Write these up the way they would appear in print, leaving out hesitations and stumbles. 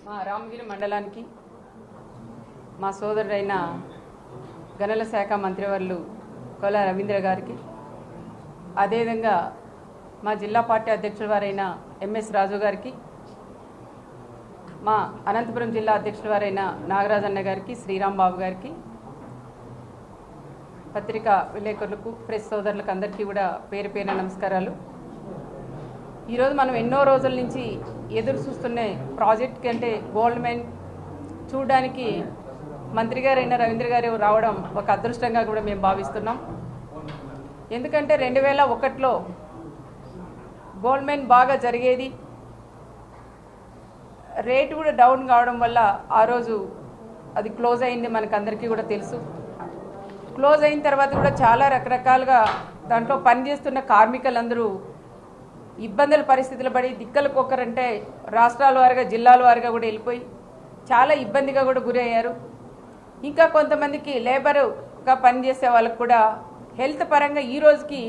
మా రామగిరి మండలానికి మా సోదరుడైన గనుల శాఖ మంత్రివర్యులు కొల్లా రవీంద్ర గారికి, అదేవిధంగా మా జిల్లా పార్టీ అధ్యక్షుడు వారైన ఎంఎస్ రాజు గారికి, మా అనంతపురం జిల్లా అధ్యక్షుడు వారైన నాగరాజన్న గారికి, శ్రీరామ్ బాబు గారికి, పత్రికా విలేకరులకు, ప్రెస్ సోదరులకు అందరికీ కూడా పేరు పేరున నమస్కారాలు. ఈరోజు మనం ఎన్నో రోజుల నుంచి ఎదురు చూస్తున్న ప్రాజెక్ట్ కంటే గోల్డ్ మైన్ చూడడానికి మంత్రి గారైన రవీంద్ర గారు రావడం ఒక అదృష్టంగా కూడా మేము భావిస్తున్నాం. ఎందుకంటే 2001లో గోల్డ్ మైన్ బాగా జరిగేది, రేటు కూడా డౌన్ కావడం వల్ల ఆ రోజు అది క్లోజ్ అయింది, మనకందరికీ కూడా తెలుసు. క్లోజ్ అయిన తర్వాత కూడా చాలా రకరకాలుగా దాంట్లో పనిచేస్తున్న కార్మికులందరూ ఇబ్బందుల పరిస్థితులు పడి దిక్కలకొకరంటే రాష్ట్రాల వారిగా జిల్లాల వారిగా కూడా వెళ్ళిపోయి చాలా ఇబ్బందిగా కూడా గురయ్యారు. ఇంకా కొంతమందికి లేబర్గా పనిచేసే వాళ్ళకు కూడా హెల్త్ పరంగా ఈ రోజుకి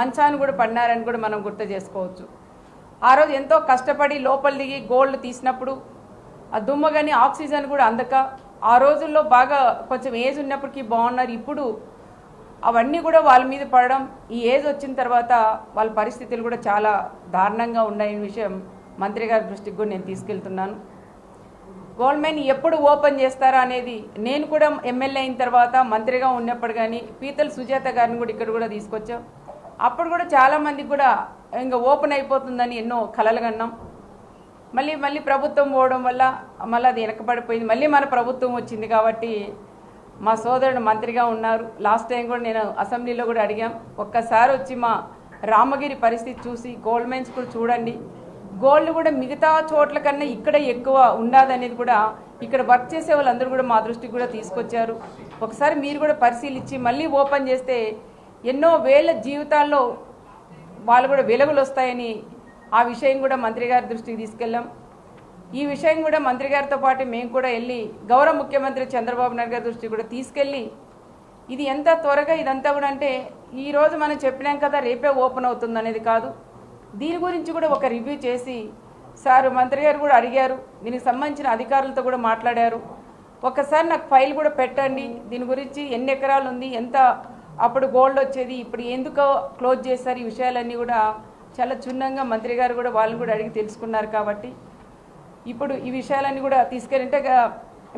మంచాన్ని కూడా పడినారని కూడా మనం గుర్తు చేసుకోవచ్చు. ఆ రోజు ఎంతో కష్టపడి లోపల దిగి గోల్డ్ తీసినప్పుడు ఆ దుమ్మ కానీ ఆక్సిజన్ కూడా అందక ఆ రోజుల్లో బాగా కొంచెం ఏజ్ ఉన్నప్పటికీ బాగున్నారు. ఇప్పుడు అవన్నీ కూడా వాళ్ళ మీద పడడం, ఈ ఏజ్ వచ్చిన తర్వాత వాళ్ళ పరిస్థితులు కూడా చాలా దారుణంగా ఉన్నాయనే విషయం మంత్రి గారి దృష్టికి కూడా నేను తీసుకెళ్తున్నాను. గోల్డ్ మైన్ ఎప్పుడు ఓపెన్ చేస్తారా అనేది నేను కూడా ఎమ్మెల్యే అయిన తర్వాత మంత్రిగా ఉన్నప్పుడు కానీ పీతల సుజాత గారిని కూడా ఇక్కడ కూడా తీసుకొచ్చాం. అప్పుడు కూడా చాలామందికి కూడా ఇంకా ఓపెన్ అయిపోతుందని ఎన్నో కలలు కన్నాం. మళ్ళీ ప్రభుత్వం పోవడం వల్ల మళ్ళీ అది వెనకబడిపోయింది. మళ్ళీ మన ప్రభుత్వం వచ్చింది కాబట్టి మా సోదరుడు మంత్రిగా ఉన్నారు. లాస్ట్ టైం కూడా నేను అసెంబ్లీలో కూడా అడిగాం, ఒక్కసారి వచ్చి మా రామగిరి పరిస్థితి చూసి గోల్డ్ మైన్స్ కూడా చూడండి, గోల్డ్ కూడా మిగతా చోట్ల కన్నా ఇక్కడ ఎక్కువ ఉండదనేది కూడా ఇక్కడ వర్క్ చేసే వాళ్ళందరూ కూడా మా దృష్టికి కూడా తీసుకొచ్చారు. ఒకసారి మీరు కూడా పరిశీలించి మళ్ళీ ఓపెన్ చేస్తే ఎన్నో వేల జీవితాల్లో వాళ్ళు కూడా వెలుగులు వస్తాయని ఆ విషయం కూడా మంత్రి గారి దృష్టికి తీసుకెళ్ళాం. ఈ విషయం కూడా మంత్రి గారితో పాటు మేము కూడా వెళ్ళి గౌరవ ముఖ్యమంత్రి చంద్రబాబు నాయుడు గారి దృష్టికి కూడా తీసుకెళ్ళి ఇది ఎంత త్వరగా ఇదంతా కూడా అంటే ఈరోజు మనం చెప్పినాం కదా రేపే ఓపెన్ అవుతుంది అనేది కాదు, దీని గురించి కూడా ఒక రివ్యూ చేసి సార్ మంత్రి గారు కూడా అడిగారు, దీనికి సంబంధించిన అధికారులతో కూడా మాట్లాడారు, ఒకసారి నాకు ఫైల్ కూడా పెట్టండి, దీని గురించి ఎన్ని ఎకరాలు ఉంది, ఎంత అప్పుడు గోల్డ్ వచ్చేది, ఇప్పుడు ఎందుకో క్లోజ్ చేశారు, ఈ విషయాలన్నీ కూడా చాలా క్షుణ్ణంగా మంత్రి గారు కూడా వాళ్ళని కూడా అడిగి తెలుసుకున్నారు. కాబట్టి ఇప్పుడు ఈ విషయాలన్నీ కూడా తీసుకెళ్ళంటే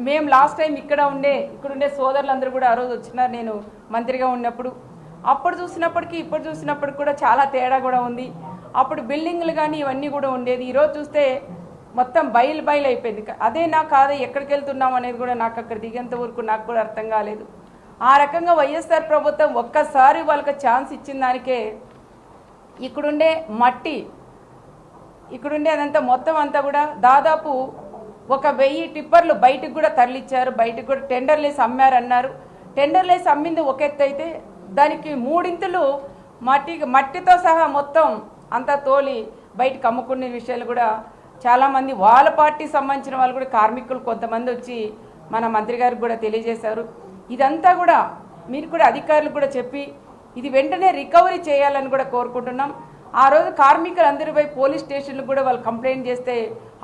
మేము లాస్ట్ టైం ఇక్కడ ఉండే సోదరులందరూ కూడా ఆ రోజు వచ్చినారు నేను మంత్రిగా ఉన్నప్పుడు. అప్పుడు చూసినప్పటికీ ఇప్పుడు చూసినప్పటికి కూడా చాలా తేడా కూడా ఉంది. అప్పుడు బిల్డింగ్లు కానీ ఇవన్నీ కూడా ఉండేది, ఈరోజు చూస్తే మొత్తం బయలు అయిపోయింది. అదే నాకు కాదు ఎక్కడికి వెళ్తున్నాం అనేది కూడా నాకు అక్కడ దిగేంత వరకు నాకు కూడా అర్థం కాలేదు. ఆ రకంగా వైఎస్ఆర్ ప్రభుత్వం ఒక్కసారి వాళ్ళకి ఛాన్స్ ఇచ్చిన దానికే ఇక్కడుండే మట్టి ఇక్కడుండే అదంతా మొత్తం అంతా కూడా దాదాపు 1000 టిప్పర్లు బయటకు కూడా తరలిచ్చారు. బయటకు కూడా టెండర్లు వేసి అమ్మారన్నారు. టెండర్లు వేసి అమ్మింది ఒక ఎత్తు అయితే దానికి 3 ఇంతులు మట్టితో సహా మొత్తం అంతా తోలి బయటకు అమ్ముకునే విషయాలు కూడా చాలామంది వాళ్ళ పార్టీకి సంబంధించిన వాళ్ళు కూడా కార్మికులు కొంతమంది వచ్చి మన మంత్రి గారికి కూడా తెలియజేశారు. ఇదంతా కూడా మీరు కూడా అధికారులు కూడా చెప్పి ఇది వెంటనే రికవరీ చేయాలని కూడా కోరుకుంటున్నాం. ఆ రోజు కార్మికులందరిపై పోలీస్ స్టేషన్లు కూడా వాళ్ళు కంప్లైంట్ చేస్తే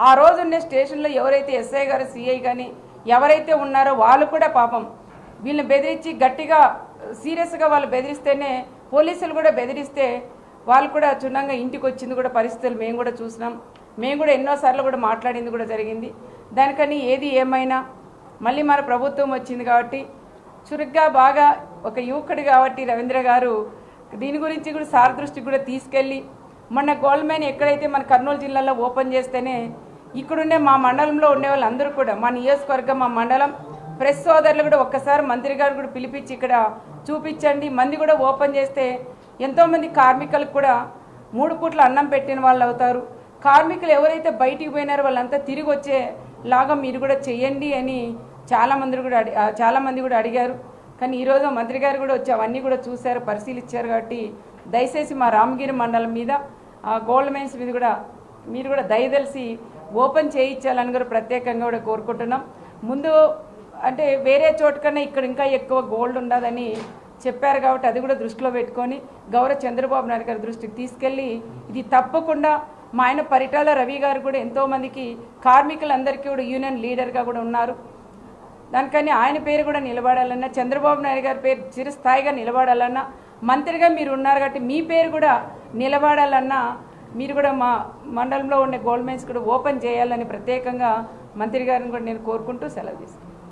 ఆ రోజు ఉండే స్టేషన్లో ఎవరైతే ఎస్ఐ గారు సిఐ కానీ ఎవరైతే ఉన్నారో వాళ్ళు కూడా పాపం వీళ్ళని బెదిరించి గట్టిగా సీరియస్గా వాళ్ళు బెదిరిస్తేనే పోలీసులు కూడా బెదిరిస్తే వాళ్ళు కూడా క్షుణ్ణంగా ఇంటికి వచ్చింది కూడా పరిస్థితులు మేము కూడా చూసినాం. మేము కూడా ఎన్నోసార్లు కూడా మాట్లాడింది కూడా జరిగింది. దానికని ఏది ఏమైనా మళ్ళీ మన ప్రభుత్వం వచ్చింది కాబట్టి చురుగ్గా బాగా ఒక యువకుడు కాబట్టి రవీంద్ర గారు దీని గురించి కూడా సార్ దృష్టికి కూడా తీసుకెళ్ళి మొన్న గోల్డ్ మైన్ ఎక్కడైతే మన కర్నూలు జిల్లాలో ఓపెన్ చేస్తేనే ఇక్కడుండే మా మండలంలో ఉండే వాళ్ళందరూ కూడా మా నియోజకవర్గం మా మండలం ప్రెస్ సోదరులు కూడా ఒక్కసారి మంత్రి గారు కూడా పిలిపించి ఇక్కడ చూపించండి, మంది కూడా ఓపెన్ చేస్తే ఎంతోమంది కార్మికులకు కూడా 3 పూట్ల అన్నం పెట్టిన వాళ్ళు అవుతారు. కార్మికులు ఎవరైతే బయటికి పోయినారో వాళ్ళంతా తిరిగి వచ్చేలాగా మీరు కూడా చెయ్యండి అని చాలామంది కూడా అడిగారు. కానీ ఈరోజు మంత్రి గారు కూడా వచ్చి అవన్నీ కూడా చూశారు, పరిశీలించారు. కాబట్టి దయచేసి మా రామగిరి మండలం మీద గోల్డ్ మైన్స్ మీద కూడా మీరు కూడా దయదలిసి ఓపెన్ చేయించాలని కూడా ప్రత్యేకంగా కూడా కోరుకుంటున్నాం. ముందు అంటే వేరే చోటు కన్నా ఇక్కడ ఇంకా ఎక్కువ గోల్డ్ ఉండదని చెప్పారు కాబట్టి అది కూడా దృష్టిలో పెట్టుకొని గౌరవ చంద్రబాబు నాయుడు గారి దృష్టికి తీసుకెళ్ళి ఇది తప్పకుండా మా ఆయన పరిటాల రవి గారు కూడా ఎంతోమందికి కార్మికులందరికీ కూడా యూనియన్ లీడర్గా కూడా ఉన్నారు. దానికని ఆయన పేరు కూడా నిలబడాలన్నా, చంద్రబాబు నాయుడు గారి పేరు చిరస్థాయిగా నిలబడాలన్నా, మంత్రిగా మీరు ఉన్నారు కాబట్టి మీ పేరు కూడా నిలబడాలన్నా మీరు కూడా మా మండలంలో ఉండే గోల్డ్ మైన్స్ కూడా ఓపెన్ చేయాలని ప్రత్యేకంగా మంత్రి గారిని కూడా నేను కోరుకుంటూ సెలవు తీసుకున్నాను.